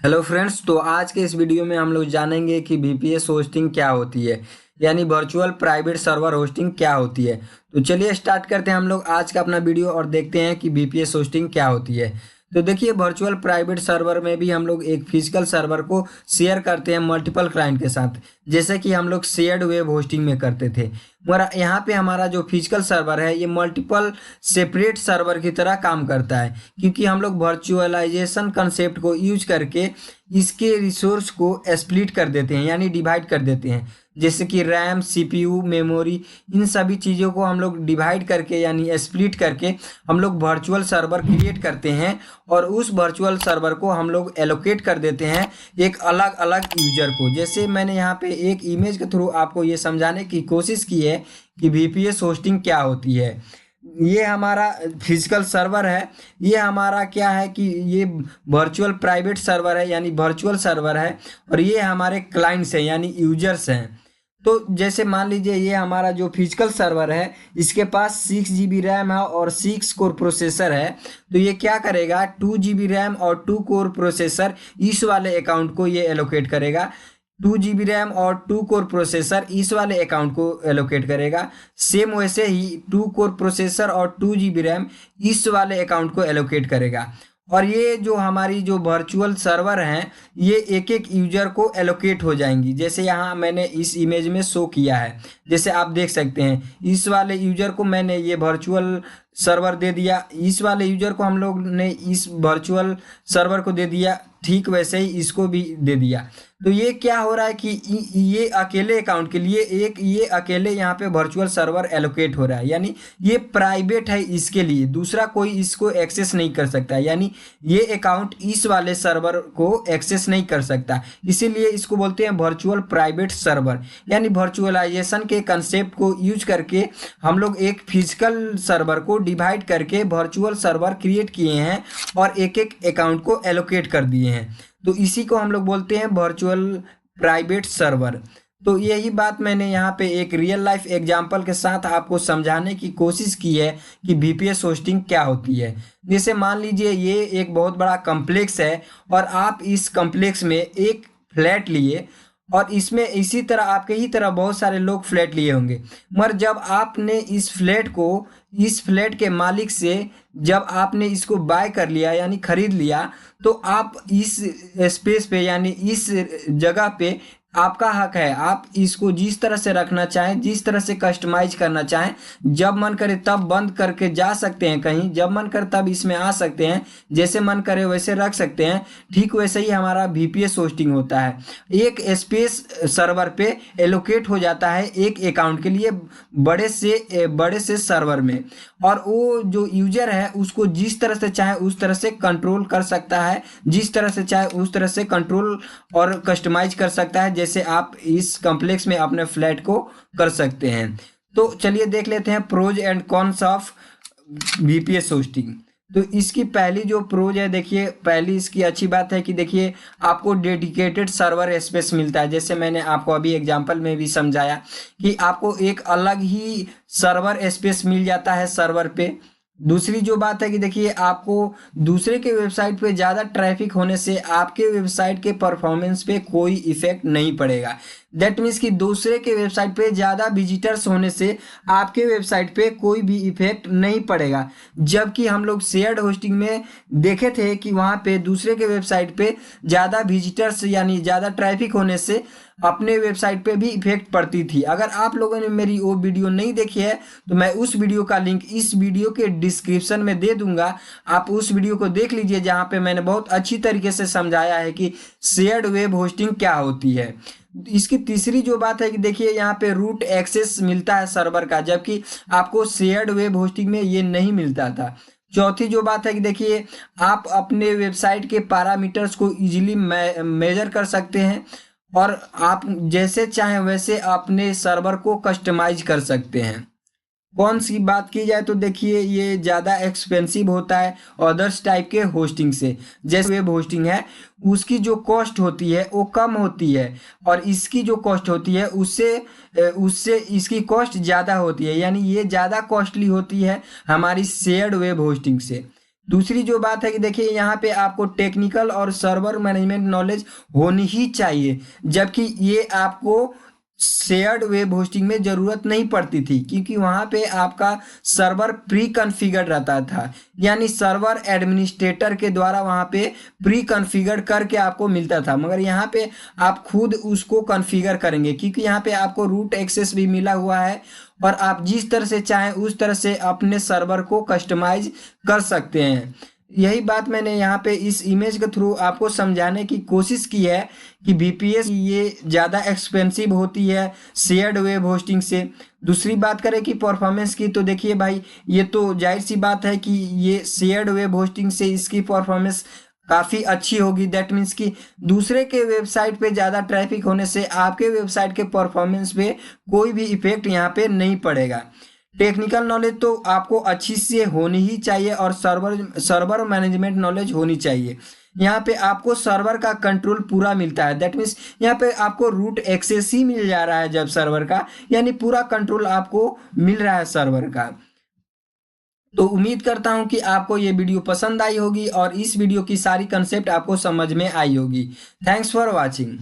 Hello friends, तो आज के इस वीडियो में हम लोग जानेंगे कि वीपीएस होस्टिंग क्या होती है, यानी वर्चुअल प्राइवेट सर्वर होस्टिंग क्या होती है। तो चलिए स्टार्ट करते हैं हम लोग आज का अपना वीडियो और देखते हैं कि वीपीएस होस्टिंग क्या होती है। तो देखिए, वर्चुअल प्राइवेट सर्वर में भी हम लोग एक फिजिकल सर्वर को शेयर करते हैं मल्टीपल क्लाइंट के साथ, जैसे कि हम लोग शेयर्ड वेब होस्टिंग में करते थे। मगर यहाँ पे हमारा जो फिजिकल सर्वर है ये मल्टीपल सेपरेट सर्वर की तरह काम करता है, क्योंकि हम लोग वर्चुअलाइजेशन कंसेप्ट को यूज करके इसके रिसोर्स को स्प्लिट कर देते हैं, यानी डिवाइड कर देते हैं। जैसे कि रैम, सीपीयू, मेमोरी, इन सभी चीज़ों को हम लोग डिवाइड करके यानी स्प्लिट करके हम लोग वर्चुअल सर्वर क्रिएट करते हैं और उस वर्चुअल सर्वर को हम लोग एलोकेट कर देते हैं एक अलग अलग यूजर को। जैसे मैंने यहाँ पे एक इमेज के थ्रू आपको ये समझाने की कोशिश की है कि वीपीएस होस्टिंग क्या होती है। ये हमारा फिजिकल सर्वर है, ये हमारा क्या है कि ये वर्चुअल प्राइवेट सर्वर है यानी वर्चुअल सर्वर है, और ये हमारे क्लाइंट्स हैं यानी यूजर्स हैं। तो जैसे मान लीजिए ये हमारा जो फिजिकल सर्वर है इसके पास 6 GB रैम है और 6 कोर प्रोसेसर है। तो ये क्या करेगा, 2 GB रैम और 2 कोर प्रोसेसर इस वाले अकाउंट को ये एलोकेट करेगा। 2 GB रैम और 2 कोर प्रोसेसर इस वाले अकाउंट को एलोकेट करेगा। सेम वैसे ही 2 कोर प्रोसेसर और 2 GB रैम इस वाले अकाउंट को एलोकेट करेगा। और ये जो हमारी जो वर्चुअल सर्वर हैं ये एक एक यूजर को एलोकेट हो जाएंगी, जैसे यहाँ मैंने इस इमेज में शो किया है। जैसे आप देख सकते हैं इस वाले यूजर को मैंने ये वर्चुअल सर्वर दे दिया, इस वाले यूजर को हम लोग ने इस वर्चुअल सर्वर को दे दिया, ठीक वैसे ही इसको भी दे दिया। तो ये क्या हो रहा है कि ये अकेले अकाउंट के लिए ये अकेले यहाँ पे वर्चुअल सर्वर एलोकेट हो रहा है, यानी ये प्राइवेट है, इसके लिए दूसरा कोई इसको एक्सेस नहीं कर सकता, यानी ये अकाउंट इस वाले सर्वर को एक्सेस नहीं कर सकता। इसीलिए इसको बोलते हैं वर्चुअल प्राइवेट सर्वर। यानी वर्चुअलाइजेशन के कंसेप्ट को यूज करके हम लोग एक फिजिकल सर्वर को डिवाइड करके वर्चुअल सर्वर क्रिएट किए हैं और एक एक अकाउंट को एलोकेट कर दिए हैं। तो इसी को हम लोग बोलते हैं वर्चुअल प्राइवेट सर्वर। तो यही बात मैंने यहाँ पे एक रियल लाइफ एग्जांपल के साथ आपको समझाने की कोशिश की है कि वीपीएस होस्टिंग क्या होती है। जैसे मान लीजिए ये एक बहुत बड़ा कॉम्प्लेक्स है और आप इस कॉम्प्लेक्स में एक फ्लैट लिए और इसमें इसी तरह आपके ही तरह बहुत सारे लोग फ्लैट लिए होंगे। मगर जब आपने इस फ्लैट के मालिक से जब आपने इसको बाय कर लिया यानी खरीद लिया, तो आप इस स्पेस पे यानी इस जगह पे आपका हक है। आप इसको जिस तरह से रखना चाहें, जिस तरह से कस्टमाइज करना चाहें, जब मन करे तब बंद करके जा सकते हैं कहीं, जब मन करे तब इसमें आ सकते हैं, जैसे मन करे वैसे रख सकते हैं। ठीक वैसे ही हमारा वीपीएस होस्टिंग होता है। एक स्पेस सर्वर पे एलोकेट हो जाता है एक अकाउंट के लिए बड़े से सर्वर में, और वो जो यूजर है उसको जिस तरह से चाहे उस तरह से कंट्रोल कर सकता है, जिस तरह से चाहे उस तरह से कंट्रोल और कस्टमाइज कर सकता है, जैसे आप इस कॉम्प्लेक्स में अपने फ्लैट को कर सकते हैं। तो चलिए देख लेते हैं pros and cons of VPS hosting. तो इसकी पहली जो प्रोज है, देखिए पहली इसकी अच्छी बात है कि देखिए आपको डेडिकेटेड सर्वर स्पेस मिलता है। जैसे मैंने आपको अभी एग्जांपल में भी समझाया कि आपको एक अलग ही सर्वर स्पेस मिल जाता है सर्वर पे। दूसरी जो बात है कि देखिए आपको दूसरे के वेबसाइट पे ज़्यादा ट्रैफिक होने से आपके वेबसाइट के परफॉर्मेंस पे कोई इफेक्ट नहीं पड़ेगा। दैट मीन्स कि दूसरे के वेबसाइट पे ज़्यादा विजिटर्स होने से आपके वेबसाइट पे कोई भी इफेक्ट नहीं पड़ेगा। जबकि हम लोग शेयर्ड होस्टिंग में देखे थे कि वहाँ पे दूसरे के वेबसाइट पे ज़्यादा विजिटर्स यानी ज़्यादा ट्रैफिक होने से अपने वेबसाइट पे भी इफेक्ट पड़ती थी। अगर आप लोगों ने मेरी वो वीडियो नहीं देखी है तो मैं उस वीडियो का लिंक इस वीडियो के डिस्क्रिप्शन में दे दूंगा, आप उस वीडियो को देख लीजिए, जहाँ पे मैंने बहुत अच्छी तरीके से समझाया है कि शेयर्ड वेब होस्टिंग क्या होती है। इसकी तीसरी जो बात है कि देखिए यहाँ पे रूट एक्सेस मिलता है सर्वर का, जबकि आपको शेयर्ड वेब होस्टिंग में ये नहीं मिलता था। चौथी जो बात है कि देखिए आप अपने वेबसाइट के पैरामीटर्स को इजीली मेजर कर सकते हैं और आप जैसे चाहें वैसे अपने सर्वर को कस्टमाइज कर सकते हैं। कौन सी बात की जाए तो देखिए ये ज़्यादा एक्सपेंसिव होता है अदर्स टाइप के होस्टिंग से। जैसे वेब होस्टिंग है उसकी जो कॉस्ट होती है वो कम होती है और इसकी जो कॉस्ट होती है उससे इसकी कॉस्ट ज़्यादा होती है, यानी ये ज़्यादा कॉस्टली होती है हमारी शेयर्ड वेब होस्टिंग से। दूसरी जो बात है कि देखिए यहाँ पे आपको टेक्निकल और सर्वर मैनेजमेंट नॉलेज होनी ही चाहिए, जबकि ये आपको शेयर्ड वेब होस्टिंग में ज़रूरत नहीं पड़ती थी, क्योंकि वहाँ पे आपका सर्वर प्री कॉन्फ़िगर्ड रहता था, यानी सर्वर एडमिनिस्ट्रेटर के द्वारा वहाँ पे प्री कॉन्फ़िगर करके आपको मिलता था। मगर यहाँ पे आप खुद उसको कॉन्फ़िगर करेंगे, क्योंकि यहाँ पे आपको रूट एक्सेस भी मिला हुआ है और आप जिस तरह से चाहें उस तरह से अपने सर्वर को कस्टमाइज कर सकते हैं। यही बात मैंने यहाँ पे इस इमेज के थ्रू आपको समझाने की कोशिश की है कि वीपीएस ये ज़्यादा एक्सपेंसिव होती है शेयर्ड वेब होस्टिंग से। दूसरी बात करें कि परफॉर्मेंस की, तो देखिए भाई ये तो जाहिर सी बात है कि ये शेयर्ड वेब होस्टिंग से इसकी परफॉर्मेंस काफ़ी अच्छी होगी। दैट मीन्स कि दूसरे के वेबसाइट पे ज़्यादा ट्रैफिक होने से आपके वेबसाइट के परफॉर्मेंस पे कोई भी इफेक्ट यहाँ पे नहीं पड़ेगा। टेक्निकल नॉलेज तो आपको अच्छी से होनी ही चाहिए और सर्वर मैनेजमेंट नॉलेज होनी चाहिए। यहाँ पे आपको सर्वर का कंट्रोल पूरा मिलता है। दैट मीन्स यहाँ पे आपको रूट एक्सेस ही मिल जा रहा है जब सर्वर का, यानी पूरा कंट्रोल आपको मिल रहा है सर्वर का। तो उम्मीद करता हूँ कि आपको ये वीडियो पसंद आई होगी और इस वीडियो की सारी कंसेप्ट आपको समझ में आई होगी। Thanks for watching.